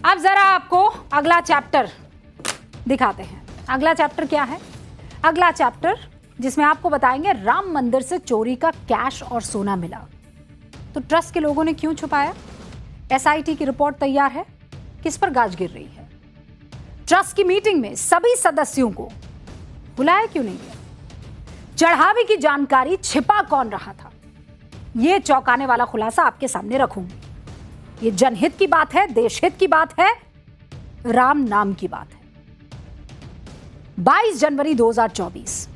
अब जरा आपको अगला चैप्टर दिखाते हैं। अगला चैप्टर क्या है? अगला चैप्टर जिसमें आपको बताएंगे राम मंदिर से चोरी का कैश और सोना मिला तो ट्रस्ट के लोगों ने क्यों छुपाया? एसआईटी की रिपोर्ट तैयार है, किस पर गाज गिर रही है? ट्रस्ट की मीटिंग में सभी सदस्यों को बुलाया क्यों नहीं गया? चढ़ावे की जानकारी छिपा कौन रहा था? यह चौंकाने वाला खुलासा आपके सामने रखूंगी। यह जनहित की बात है, देशहित की बात है, राम नाम की बात है। 22 जनवरी 2024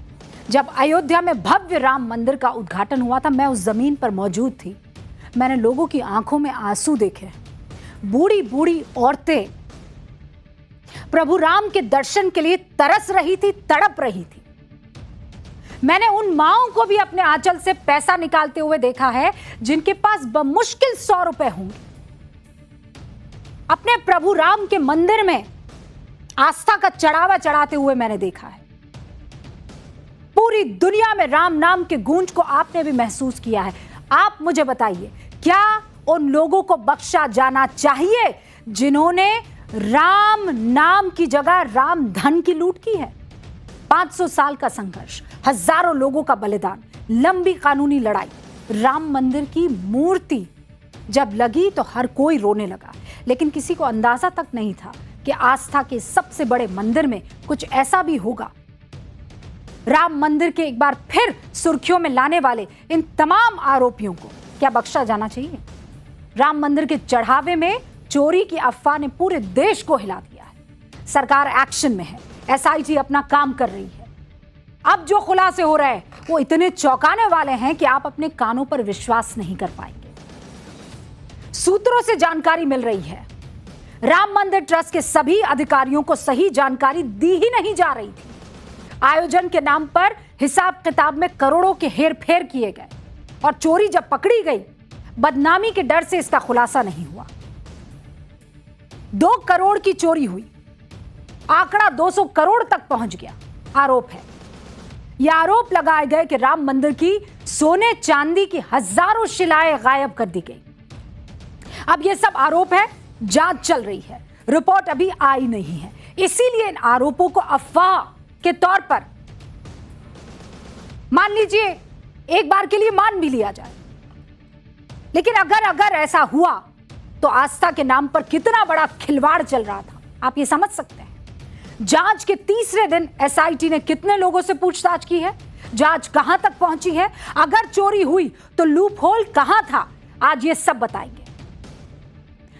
जब अयोध्या में भव्य राम मंदिर का उद्घाटन हुआ था, मैं उस जमीन पर मौजूद थी। मैंने लोगों की आंखों में आंसू देखे। बूढ़ी बूढ़ी औरतें प्रभु राम के दर्शन के लिए तरस रही थी, तड़प रही थी। मैंने उन माओं को भी अपने आंचल से पैसा निकालते हुए देखा है जिनके पास बमुश्किल 100 रुपए होंगे। अपने प्रभु राम के मंदिर में आस्था का चढ़ावा चढ़ाते हुए मैंने देखा है। पूरी दुनिया में राम नाम के गूंज को आपने भी महसूस किया है। आप मुझे बताइए, क्या उन लोगों को बख्शा जाना चाहिए जिन्होंने राम नाम की जगह राम धन की लूट की है? 500 साल का संघर्ष, हजारों लोगों का बलिदान, लंबी कानूनी लड़ाई, राम मंदिर की मूर्ति जब लगी तो हर कोई रोने लगा, लेकिन किसी को अंदाजा तक नहीं था कि आस्था के सबसे बड़े मंदिर में कुछ ऐसा भी होगा। राम मंदिर के एक बार फिर सुर्खियों में लाने वाले इन तमाम आरोपियों को क्या बख्शा जाना चाहिए? राम मंदिर के चढ़ावे में चोरी की अफवाह ने पूरे देश को हिला दिया है। सरकार एक्शन में है, एसआईटी अपना काम कर रही है। अब जो खुलासे हो रहे हैं वो इतने चौंकाने वाले हैं कि आप अपने कानों पर विश्वास नहीं कर पाएंगे। सूत्रों से जानकारी मिल रही है, राम मंदिर ट्रस्ट के सभी अधिकारियों को सही जानकारी दी ही नहीं जा रही थी। आयोजन के नाम पर हिसाब किताब में करोड़ों के हेर फेर किए गए और चोरी जब पकड़ी गई, बदनामी के डर से इसका खुलासा नहीं हुआ। 2 करोड़ की चोरी हुई, आंकड़ा 200 करोड़ तक पहुंच गया। आरोप है, यह आरोप लगाए गए कि राम मंदिर की सोने चांदी की हजारों शिलाएं गायब कर दी गई। अब यह सब आरोप है, जांच चल रही है, रिपोर्ट अभी आई नहीं है। इसीलिए इन आरोपों को अफवाह के तौर पर मान लीजिए, एक बार के लिए मान भी लिया जाए, लेकिन अगर ऐसा हुआ तो आस्था के नाम पर कितना बड़ा खिलवाड़ चल रहा था, आप ये समझ सकते हैं। जांच के तीसरे दिन एसआईटी ने कितने लोगों से पूछताछ की है, जांच कहां तक पहुंची है, अगर चोरी हुई तो लूप होल कहां था, आज ये सब बताएंगे।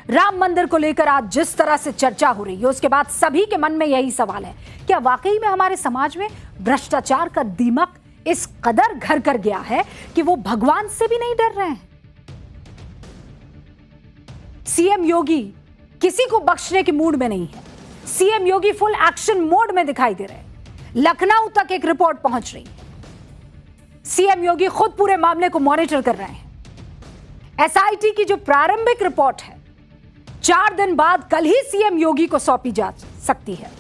राम मंदिर को लेकर आज जिस तरह से चर्चा हो रही है, उसके बाद सभी के मन में यही सवाल है, क्या वाकई में हमारे समाज में भ्रष्टाचार का दीमक इस कदर घर कर गया है कि वो भगवान से भी नहीं डर रहे हैं? सीएम योगी किसी को बख्शने के मूड में नहीं है। सीएम योगी फुल एक्शन मोड में दिखाई दे रहे हैं। लखनऊ तक एक रिपोर्ट पहुंच रही है। सीएम योगी खुद पूरे मामले को मॉनिटर कर रहे हैं। एसआईटी की जो प्रारंभिक रिपोर्ट है 4 दिन बाद कल ही सीएम योगी को सौंपी जा सकती है,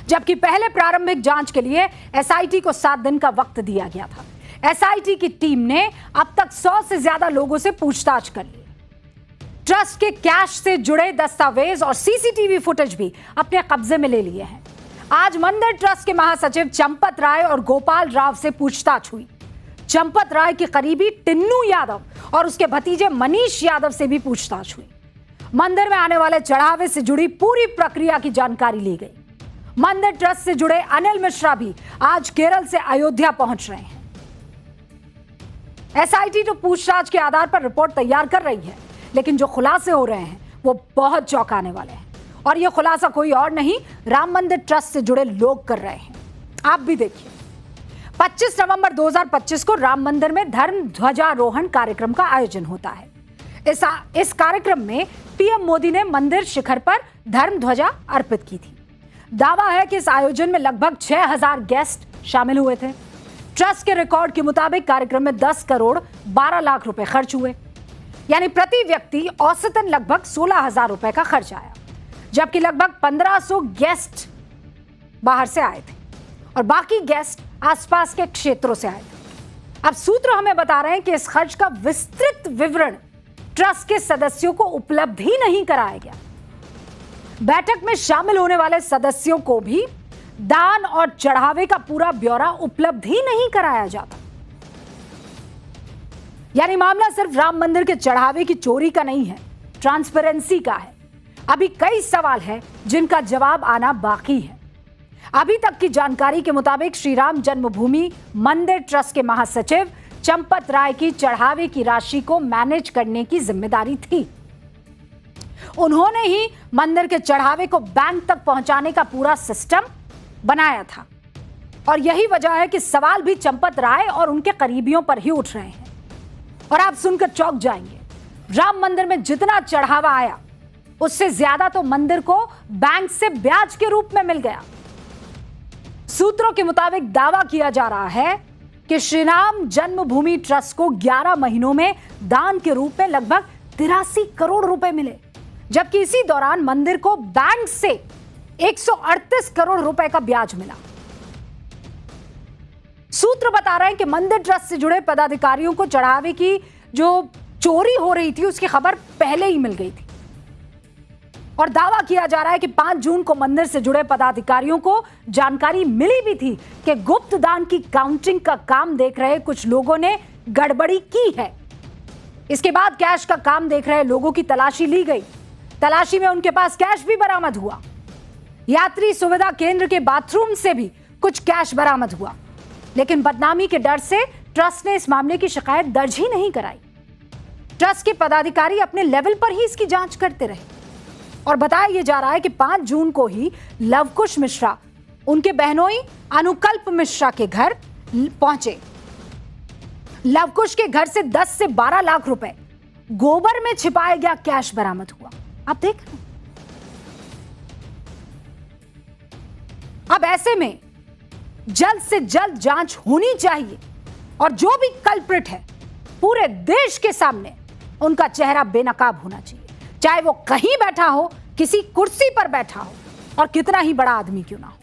जबकि पहले प्रारंभिक जांच के लिए एसआईटी को 7 दिन का वक्त दिया गया था। एसआईटी की टीम ने अब तक 100 से ज्यादा लोगों से पूछताछ कर ली। ट्रस्ट के कैश से जुड़े दस्तावेज और सीसीटीवी फुटेज भी अपने कब्जे में ले लिए हैं। आज मंदिर ट्रस्ट के महासचिव चंपत राय और गोपाल राव से पूछताछ हुई। चंपत राय के करीबी टिन्नू यादव और उसके भतीजे मनीष यादव से भी पूछताछ हुई। मंदिर में आने वाले चढ़ावे से जुड़ी पूरी प्रक्रिया की जानकारी ली गई। मंदिर ट्रस्ट से जुड़े अनिल मिश्रा भी आज केरल से अयोध्या पहुंच रहे हैं। एसआईटी तो पूछताछ के आधार पर रिपोर्ट तैयार कर रही है, लेकिन जो खुलासे हो रहे हैं वो बहुत चौंकाने वाले हैं। और ये खुलासा कोई और नहीं, राम मंदिर ट्रस्ट से जुड़े लोग कर रहे हैं। आप भी देखिए, 25 नवंबर 2025 को राम मंदिर में धर्म ध्वजारोहण कार्यक्रम का आयोजन होता है। इस कार्यक्रम में पीएम मोदी ने मंदिर शिखर पर धर्म ध्वजा अर्पित की थी। दावा है कि इस आयोजन में लगभग 6000 गेस्ट शामिल हुए थे। ट्रस्ट के रिकॉर्ड के मुताबिक कार्यक्रम में 10 करोड़ 12 लाख रुपए खर्च हुए, यानी प्रति व्यक्ति औसतन लगभग 16,000 रुपए का खर्च आया, जबकि लगभग 1500 गेस्ट बाहर से आए थे और बाकी गेस्ट आसपास के क्षेत्रों से आए थे। अब सूत्र हमें बता रहे हैं कि इस खर्च का विस्तृत विवरण ट्रस्ट के सदस्यों को उपलब्ध ही नहीं कराया गया। बैठक में शामिल होने वाले सदस्यों को भी दान और चढ़ावे का पूरा ब्यौरा उपलब्ध ही नहीं कराया जाता। यानी मामला सिर्फ राम मंदिर के चढ़ावे की चोरी का नहीं है, ट्रांसपेरेंसी का है। अभी कई सवाल हैं जिनका जवाब आना बाकी है। अभी तक की जानकारी के मुताबिक श्री राम जन्मभूमि मंदिर ट्रस्ट के महासचिव चंपत राय की चढ़ावे की राशि को मैनेज करने की जिम्मेदारी थी। उन्होंने ही मंदिर के चढ़ावे को बैंक तक पहुंचाने का पूरा सिस्टम बनाया था और यही वजह है कि सवाल भी चंपत राय और उनके करीबियों पर ही उठ रहे हैं। और आप सुनकर चौंक जाएंगे, राम मंदिर में जितना चढ़ावा आया उससे ज्यादा तो मंदिर को बैंक से ब्याज के रूप में मिल गया। सूत्रों के मुताबिक दावा किया जा रहा है कि श्री राम जन्मभूमि ट्रस्ट को 11 महीनों में दान के रूप में लगभग 83 करोड़ रुपए मिले, जबकि इसी दौरान मंदिर को बैंक से 138 करोड़ रुपए का ब्याज मिला। सूत्र बता रहे हैं कि मंदिर ट्रस्ट से जुड़े पदाधिकारियों को चढ़ावे की जो चोरी हो रही थी उसकी खबर पहले ही मिल गई थी और दावा किया जा रहा है कि 5 जून को मंदिर से जुड़े पदाधिकारियों को जानकारी मिली भी थी कि गुप्त दान की काउंटिंग का काम देख रहे कुछ लोगों ने गड़बड़ी की है। इसके बाद कैश का काम देख रहे लोगों की तलाशी ली गई। तलाशी में उनके पास कैश भी बरामद हुआ। यात्री सुविधा केंद्र के बाथरूम से भी कुछ कैश बरामद हुआ, लेकिन बदनामी के डर से ट्रस्ट ने इस मामले की शिकायत दर्ज ही नहीं कराई। ट्रस्ट के पदाधिकारी अपने लेवल पर ही इसकी जांच करते रहे और बताया यह जा रहा है कि 5 जून को ही लवकुश मिश्रा उनके बहनोई अनुकल्प मिश्रा के घर पहुंचे। लवकुश के घर से 10 से 12 लाख रुपए गोबर में छिपाया गया कैश बरामद हुआ। आप देख रहे हैं। अब ऐसे में जल्द से जल्द जांच होनी चाहिए और जो भी कल्प्रिट है पूरे देश के सामने उनका चेहरा बेनकाब होना चाहिए, चाहे वो कहीं बैठा हो, किसी कुर्सी पर बैठा हो और कितना ही बड़ा आदमी क्यों ना हो।